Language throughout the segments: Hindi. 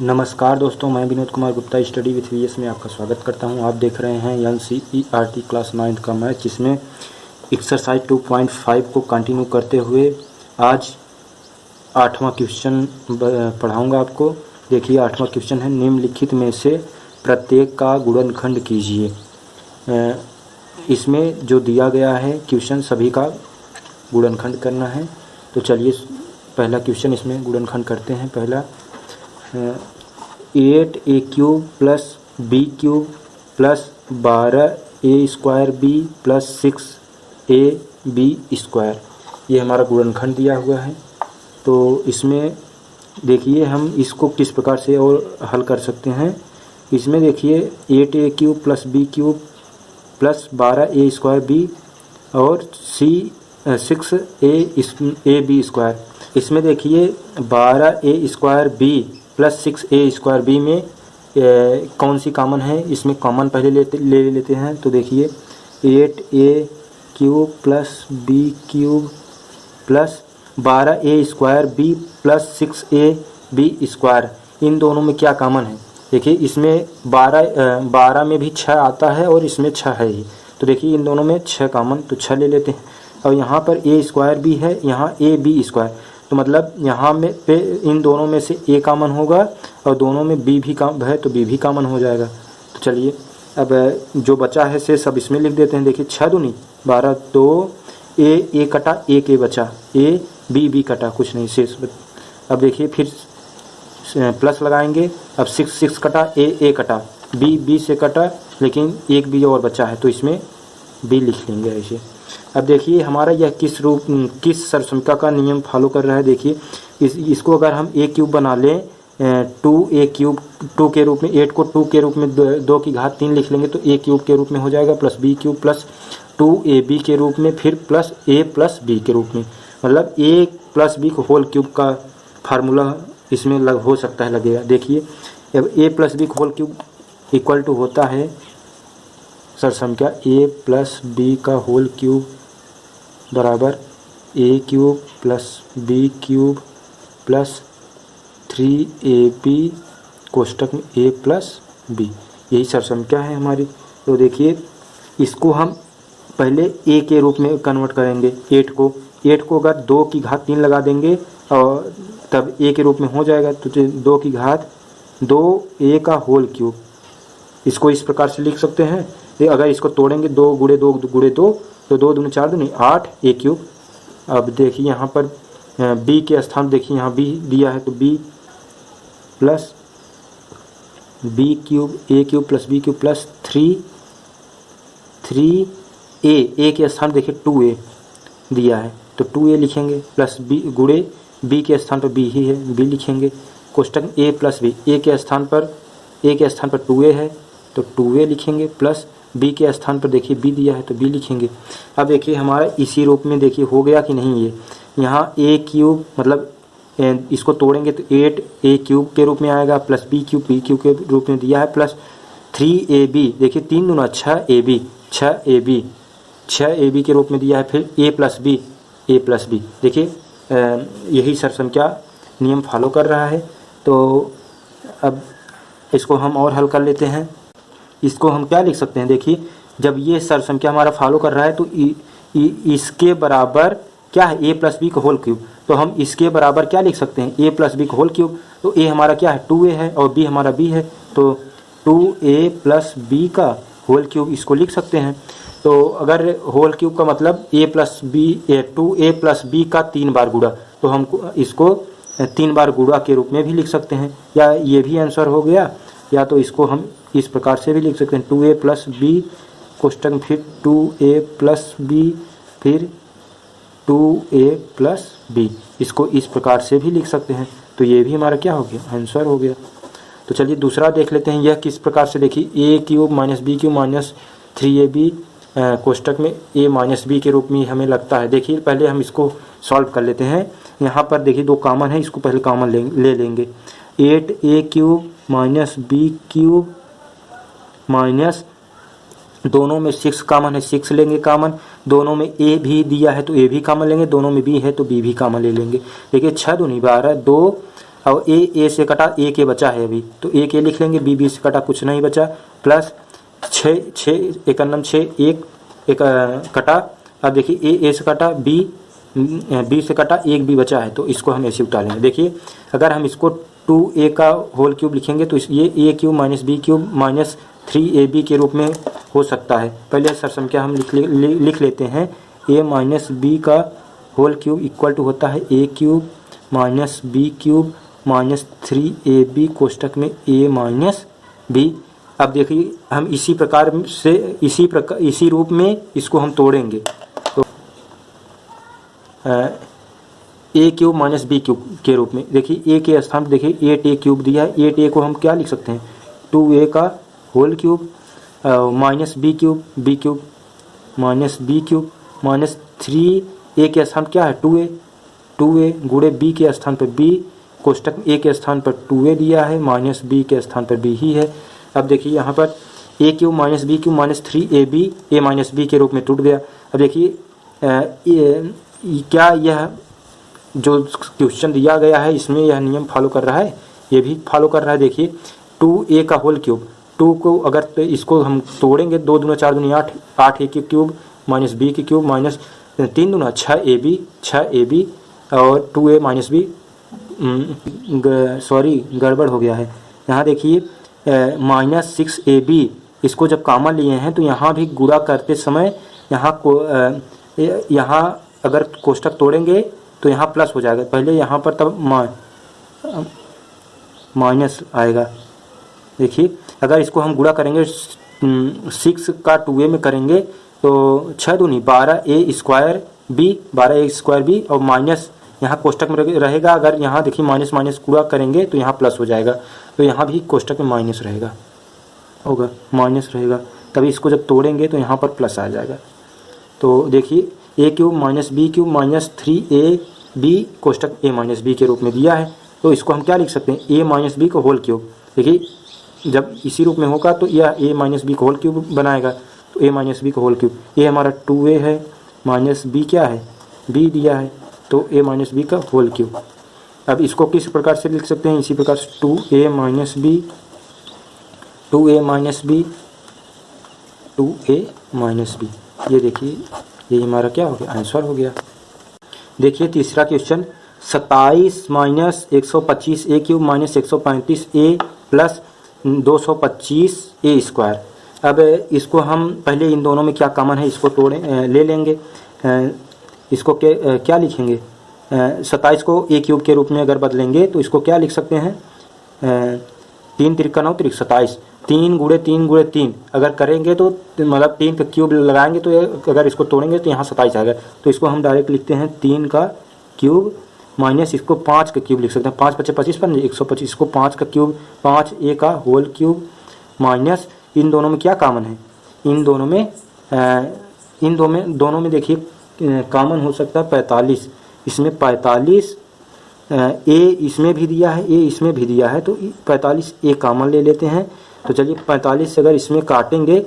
नमस्कार दोस्तों, मैं Vinod Kumar Gupta study with VS में आपका स्वागत करता हूं। आप देख रहे हैं एनसीईआरटी क्लास 9 का मैच, जिसमें एक्सरसाइज 2.5 को कंटिन्यू करते हुए आज 8वां क्वेश्चन पढ़ाऊंगा आपको। देखिए 8वां क्वेश्चन है, निम्नलिखित में से प्रत्येक का गुणनखंड कीजिए। इसमें जो दिया गया है क्वेश्चन सभी का गुणनखंड करना है। तो चलिए पहला क्वेश्चन इसमें गुणनखंड करते हैं। पहला 8a³ plus b³ plus 12a² b plus 6ab², ये हमारा गुणनखंड दिया हुआ है। तो इसमें देखिए हम इसको किस प्रकार से और हल कर सकते हैं। इसमें देखिए 8a³ plus b³ plus 12a² b और 6ab²। इसमें देखिए 12a² b plus 6a² b में कौन सी कॉमन है, इसमें कॉमन पहले ले लेते हैं। तो देखिए 8a³ plus b³ plus 12a² b plus 6ab², इन दोनों में क्या कॉमन है। देखिए इसमें 12 में भी 6 आता है और इसमें 6 है ही। तो देखिए इन दोनों में 6 कॉमन, तो 6 ले लेते हैं। और यहाँ पर a² भी है, यहाँ ab², तो मतलब यहाँ में पे इन दोनों में से a कॉमन होगा और दोनों में b भी कॉमन है, तो b भी कॉमन हो जाएगा। तो चलिए अब जो बचा है से सब इसमें लिख देते हैं। देखिए 6 दूनी 12, तो a कटा, a बचा, a b कटा, कुछ नहीं शेष। अब देखिए फिर प्लस लगाएंगे। अब 6 कटा, a कटा, b से कटा, लेकिन एक b और बचा है, तो इसमें b लिख लेंगे ऐसे। अब देखिए हमारा यह किस सरसंख्या का नियम फॉलो कर रहा है। देखिए इसको अगर हम a³ बना लें, 2a³ 2 के रूप में, 8 को 2 के रूप में 2 की घात 3 लिख लेंगे, तो a³ के रूप में हो जाएगा, प्लस b³ प्लस 2ab के रूप में, फिर प्लस a प्लस b के रूप में। मतलब a प्लस b को होल क्यूब का फार्मूला इसमें हो सकता है, लगेगा। देखिए अब a plus b whole cube equal to होता है सरसंख्या a प्लस b का होल क्यूब बराबर a³ plus b³ plus 3ab कोष्टक में a प्लस b, यही सरसंख्या है हमारी। तो देखिए इसको हम पहले a के रूप में कन्वर्ट करेंगे। 8 को अगर 2 की घात 3 लगा देंगे और तब a के रूप में हो जाएगा। तो 2 की घात 2a का होल क्यूब, इसको इस प्रकार से लिख सकते हैं। अगर इसको तोड़ेंगे 2 गुणे 2 गुणे 2, तो 2 दूनी 4 दूनी 8a³। अब देखिए यहाँ पर b के स्थान देखिए यहाँ b दिया है, तो b plus b³ a³ plus b³ plus 3a के स्थान देखिए 2a दिया है, तो 2a लिखेंगे, प्लस b गुणे b के स्थान पर b ही है, b लिखेंगे। कोष्टक a प्लस b, a के स्थान पर 2a है, तो 2a लिखेंगे, प्लस b के स्थान पर देखिए b दिया है, तो b लिखेंगे। अब देखिए हमारा इसी रूप में देखिए हो गया कि नहीं। ये यहाँ a³ मतलब इसको तोड़ेंगे तो 8a³ के रूप में आएगा, प्लस b³ के रूप में दिया है, प्लस 3ab, देखिए 3 दूना 6ab के रूप में दिया है, फिर a प्लस b। देखिए यही सरसंख्या नियम फॉलो कर रहा है। तो अब इसको हम और हल कर लेते हैं। इसको हम क्या लिख सकते हैं, देखिए जब ये सरसंख्या हमारा फॉलो कर रहा है तो इसके बराबर क्या है, a प्लस b का होल क्यूब। तो हम इसके बराबर क्या लिख सकते हैं, a प्लस b का होल क्यूब। तो a हमारा क्या है, 2a है, और b हमारा b है, तो 2a प्लस b का होल क्यूब इसको लिख सकते हैं। तो अगर होल क्यूब का मतलब 2a प्लस b का 3 बार गुणा, तो हम इसको 3 बार गुणा के रूप में भी लिख सकते हैं, या ये भी आंसर हो गया, या तो इसको हम इस प्रकार से भी लिख सकते हैं, 2a प्लस b कोष्टक में फिर 2a प्लस b फिर 2a प्लस b, इसको इस प्रकार से भी लिख सकते हैं। तो ये भी हमारा क्या हो गया, आंसर हो गया। तो चलिए दूसरा देख लेते हैं। यह किस प्रकार से, देखिए a³ minus b³ minus 3ab कोष्टक में a माइनस b के रूप में हमें लगता है। देखिए पहले हम इसको सॉल्व कर लेते हैं। यहाँ पर देखिए 2 कॉमन है, इसको पहले कॉमन ले लेंगे। 8a³ माइनस b³ माइनस दोनों में 6 कॉमन है, 6 लेंगे कॉमन। दोनों में ए भी दिया है तो ए भी कॉमन लेंगे, दोनों में बी है तो बी भी कॉमन ले लेंगे। देखिए 6 दूनी 12, 2 और ए से कटा ए के बचा है अभी, तो ए के लिख लेंगे, बी से कटा कुछ नहीं बचा, प्लस 6 एक नम 6 एक कटा। अब देखिए ए से कटा, बी से कटा, एक बी बचा है, तो इसको हम ऐसे उठा लेंगे। देखिए अगर हम इसको 2a का होल क्यूब लिखेंगे तो ये a cube minus B cube minus 3ab के रूप में हो सकता है। पहले सरसंख्या हम लिख लेते हैं, a माइनस बी का होल क्यूब इक्वल टू होता है a cube minus B cube minus 3ab कोष्टक में a माइनस बी। अब देखिए हम इसी प्रकार से इसी रूप में इसको हम तोड़ेंगे, तो ए क्यूब माइनस बी क्यूब के रूप में। देखिए ए के स्थान पर देखिए 8a क्यूब दिया है, 8a को हम क्या लिख सकते हैं, 2a का whole cube minus B cube minus B cube minus 3a के स्थान क्या है 2a गुणे b के स्थान पर b, कोष्टक में a के स्थान पर 2a दिया है, माइनस b के स्थान पर b ही है। अब देखिए यहाँ पर a cube minus B cube minus 3ab a minus b के रूप में टूट गया। अब देखिए क्या यह जो क्वेश्चन दिया गया है इसमें यह नियम फॉलो कर रहा है, ये भी फॉलो कर रहा है। देखिए 2a का होल क्यूब, 2 को अगर तो इसको हम तोड़ेंगे, 2 दूना 4 दूनी 8, 8a के क्यूब माइनस b के क्यूब माइनस 3 दूना 6ab और 2a माइनस b, सॉरी गड़बड़ हो गया है। यहाँ देखिए माइनस 6ab, इसको जब कॉमन लिए हैं तो यहाँ भी गुणा करते समय यहाँ अगर कोष्टक तोड़ेंगे तो यहाँ प्लस हो जाएगा, पहले यहाँ पर तब माइनस आएगा। देखिए अगर इसको हम गुणा करेंगे 6 का 2a में करेंगे तो 6 दूनी 12a स्क्वायर बी और माइनस यहाँ कोष्टक में रहेगा। अगर यहाँ देखिए माइनस माइनस गुणा करेंगे तो यहाँ प्लस हो जाएगा, तो यहाँ भी कोष्टक में माइनस होगा माइनस रहेगा, तभी इसको जब तोड़ेंगे तो यहाँ पर प्लस आ जाएगा। तो देखिए a cube minus B cube minus 3ab कोष्टक a माइनस बी के रूप में दिया है, तो इसको हम क्या लिख सकते हैं, a माइनस बी का होल क्यूब। देखिए जब इसी रूप में होगा तो यह a माइनस बी का होल क्यूब बनाएगा, तो a माइनस बी का होल क्यूब, a हमारा 2a है माइनस b क्या है b दिया है, तो a माइनस बी का होल क्यूब। अब इसको किस प्रकार से लिख सकते हैं, इसी प्रकार से 2a minus B 2a minus B, ये देखिए ये हमारा क्या हो गया, आंसर हो गया। देखिए तीसरा question, 27 minus 125 a cube minus 135 a plus 225 a square. अब इसको हम पहले इन दोनों में क्या कॉमन है इसको ले लेंगे। इसको क्या लिखेंगे, 27 को a क्यूब के रूप में अगर बदलेंगे तो इसको क्या लिख सकते हैं, 3 त्रिका 9 त्रिक 27, 3 गुणे 3 अगर करेंगे तो मतलब 3 का क्यूब लगाएंगे तो अगर इसको तोड़ेंगे तो यहाँ 27 आएगा, तो इसको हम डायरेक्ट लिखते हैं 3 का क्यूब माइनस इसको 5 का क्यूब लिख सकते हैं, 5 × 5 = 25 125, इसको 5 का क्यूब 5a का होल क्यूब माइनस इन दोनों में क्या कॉमन है, इन दोनों में देखिए कॉमन हो सकता है 45, इसमें 45 a इसमें भी दिया है a इसमें भी दिया है, तो 45 a कॉमन ले लेते हैं। तो चलिए 45 से अगर इसमें काटेंगे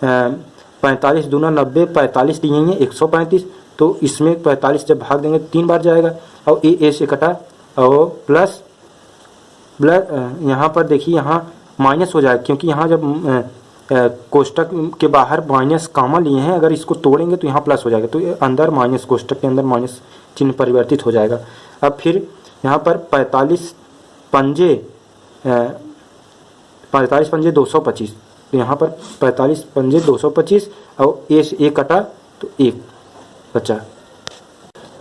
45 दूना 90, 45 दिए हैं 135, तो इसमें 45 जब भाग देंगे 3 बार जाएगा और a से कटा और प्लस यहाँ पर देखिए यहाँ माइनस हो जाएगा, क्योंकि यहाँ जब कोष्टक के बाहर माइनस कॉमन लिए हैं, अगर इसको तोड़ेंगे तो यहाँ प्लस हो जाएगा, तो अंदर माइनस कोष्टक के अंदर माइनस चिन्ह परिवर्तित हो जाएगा। अब फिर यहाँ पर 45 पंजे 225, तो यहाँ पर 45 पंजे 225 और a से a कटा तो 1 बचा।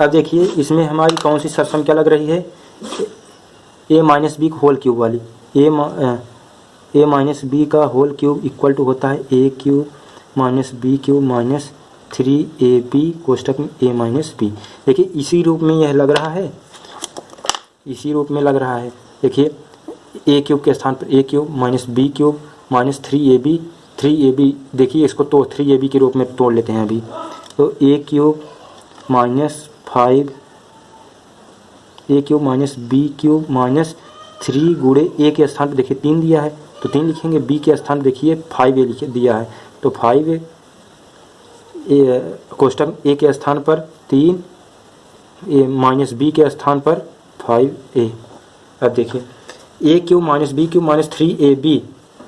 अब देखिए इसमें हमारी कौन सी सरसंख्या लग रही है, a minus B whole cube वाली, a माइनस बी का होल क्यूब इक्वल टू होता है a cube minus B cube minus 3ab कोष्टक में a माइनस बी। देखिए इसी रूप में यह लग रहा है, इसी रूप में लग रहा है। देखिए a क्यूब के स्थान पर a cube minus B cube minus 3ab देखिए इसको तो 3ab के रूप में तोड़ लेते हैं अभी, तो a cube minus 5 a cube minus B cube minus 3 गुणे a के स्थान पर देखिए 3 दिया है तो 3 लिखेंगे, b के स्थान देखिए 5a दिया है तो 5a कोष्टक a के स्थान पर 3 a माइनस b के स्थान पर 5a अब देखिए a cube minus B cube minus 3ab,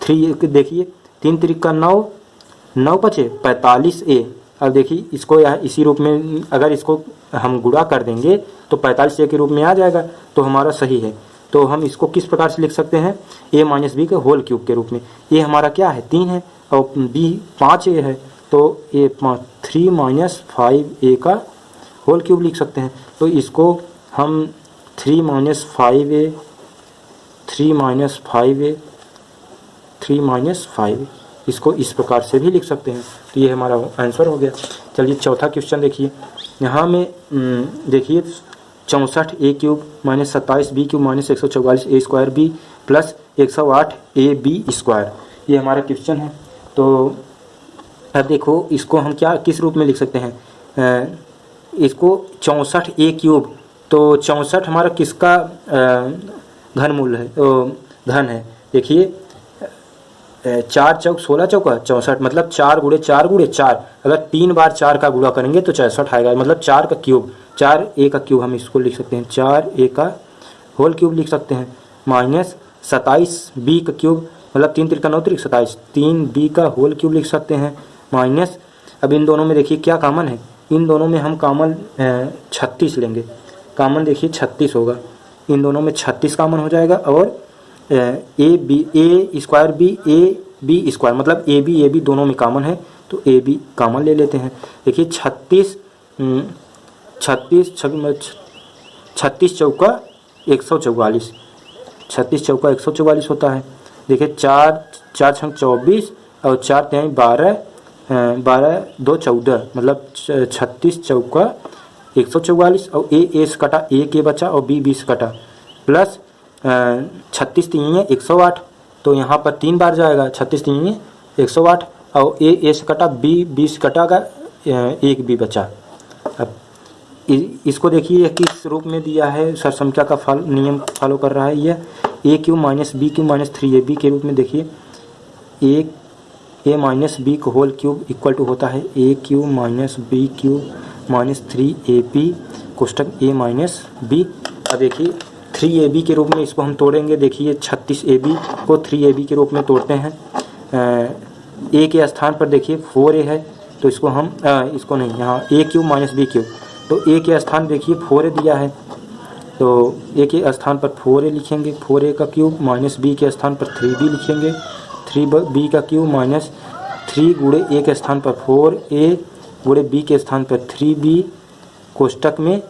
3 देखिए 3 त्रिक का 9, 9 बचे 45a। अब देखिए इसको यहाँ इसी रूप में अगर इसको हम गुणा कर देंगे तो 45a के रूप में आ जाएगा, तो हमारा सही है। तो हम इसको किस प्रकार से लिख सकते हैं, a माइनस बी के होल क्यूब के रूप में। a हमारा क्या है 3 है और b 5a है, तो a 3 माइनस 5a का होल क्यूब लिख सकते हैं। तो इसको हम 3 minus 5a 3 minus 5a 3 minus 5 इसको इस प्रकार से भी लिख सकते हैं। तो ये हमारा आंसर हो गया। चलिए चौथा क्वेश्चन देखिए, यहाँ में देखिए 64 a cube minus 27 b cube minus 144 a square b plus 108 a B square, ये हमारा क्वेश्चन है। तो अब देखो इसको हम क्या किस रूप में लिख सकते हैं, इसको 64 ए क्यूब, तो 64 हमारा किसका घनमूल है, घन है। देखिए 4 चौक 16 चौका 64, मतलब 4 गुणे 4 गुणे 4, अगर 3 बार 4 का गुणा करेंगे तो 64 आएगा, मतलब 4 का क्यूब, 4 ए का क्यूब हम इसको लिख सकते हैं, 4 ए का होल क्यूब लिख सकते हैं, माइनस 27 बी का क्यूब, मतलब 3 त्रिक का 9 त्रिक 27, 3 बी का होल क्यूब लिख सकते हैं, माइनस अब इन दोनों में देखिए क्या कॉमन है, इन दोनों में हम कॉमन 36 लेंगे, कॉमन देखिए 36 होगा, इन दोनों में 36 कॉमन हो जाएगा, और A B A square B A B square, मतलब ए बी दोनों में कॉमन है, तो ए बी कॉमन ले लेते हैं। देखिए 36 चौका 144, 36 चौका 144 होता है। देखिए 4 छंग 24 और 4 तिहाई 12, 12 2 14, मतलब 36 चौका 144, और ए से कटा ए के बचा और बी 20 कटा, प्लस 36 तीन 108, तो यहाँ पर 3 बार जाएगा, 36 तीन 108, और ए से कटा बी 20 कटागा, एक बी बचा। अब इसको देखिए किस रूप में दिया है, सरसंख्या का नियम फॉलो कर रहा है, यह a cube minus b cube minus 3ab के रूप में। देखिए ए माइनस बी का होल क्यूब इक्वल टू होता है a cube minus b cube minus 3ab कोष्टक ए माइनस बी। अब देखिए 3ab के रूप में इसको हम तोड़ेंगे, देखिए 36ab को 3ab के रूप में तोड़ते हैं, ए के स्थान पर देखिए 4a है, तो इसको हम इसको नहीं, यहाँ ए क्यूब माइनस बी क्यूब, तो ए के स्थान देखिए 4a दिया है, तो ए के स्थान पर 4a लिखेंगे, 4a का क्यूब, माइनस बी के स्थान पर 3b लिखेंगे, 3b का क्यूब, माइनस 3 गुणे ए के स्थान पर 4a गुणे बी के स्थान पर 3b कोष्टक में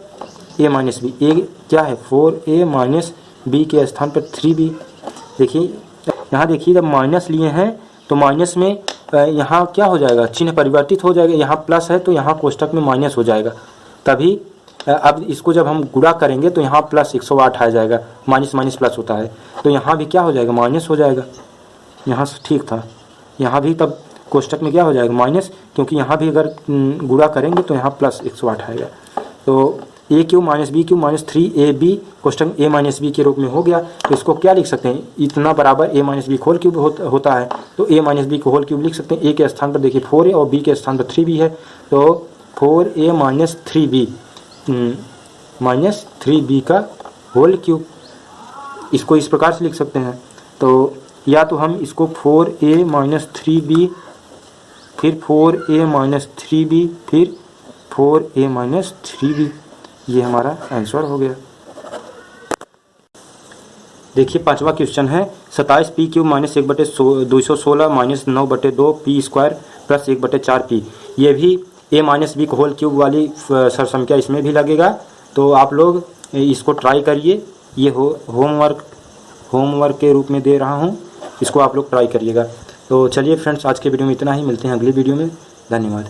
ए माइनस बी, ए क्या है 4a माइनस बी के स्थान पर 3b। देखिए यहाँ देखिए जब माइनस लिए हैं तो माइनस में यहाँ क्या हो जाएगा, चिन्ह परिवर्तित हो जाएगा, यहाँ प्लस है तो यहाँ कोष्टक में माइनस हो जाएगा, तभी अब इसको जब हम गुणा करेंगे तो यहाँ प्लस 108 आ जाएगा, माइनस माइनस प्लस होता है, तो यहाँ भी क्या हो जाएगा माइनस हो जाएगा, यहाँ से ठीक था, यहाँ भी तब कोष्टक में क्या हो जाएगा माइनस, क्योंकि यहाँ भी अगर गुणा करेंगे तो यहाँ प्लस 108 आएगा। तो a cube minus b cube minus 3ab कोष्टक ए माइनस बी के रूप में हो गया। तो इसको क्या लिख सकते हैं, इतना बराबर ए माइनस बी होल क्यूब होता है, तो ए माइनस बी को होल क्यूब लिख सकते हैं। ए के स्थान पर देखिए 4a और बी के स्थान पर 3b है, तो 4a माइनस 3b का होल क्यूब, इसको इस प्रकार से लिख सकते हैं। तो या तो हम इसको 4a माइनस 3b, फिर 4a माइनस 3b, फिर 4a माइनस 3b, ये हमारा आंसर हो गया। देखिए पांचवा क्वेश्चन है 27 P cube minus 1/216 minus 9/2 P square plus 1/4 P, ये भी ए माइनस बी होल क्यूब वाली सरसंख्या इसमें भी लगेगा। तो आप लोग इसको ट्राई करिए, ये होमवर्क के रूप में दे रहा हूँ, इसको आप लोग ट्राई करिएगा। तो चलिए फ्रेंड्स, आज के वीडियो में इतना ही, मिलते हैं अगली वीडियो में, धन्यवाद।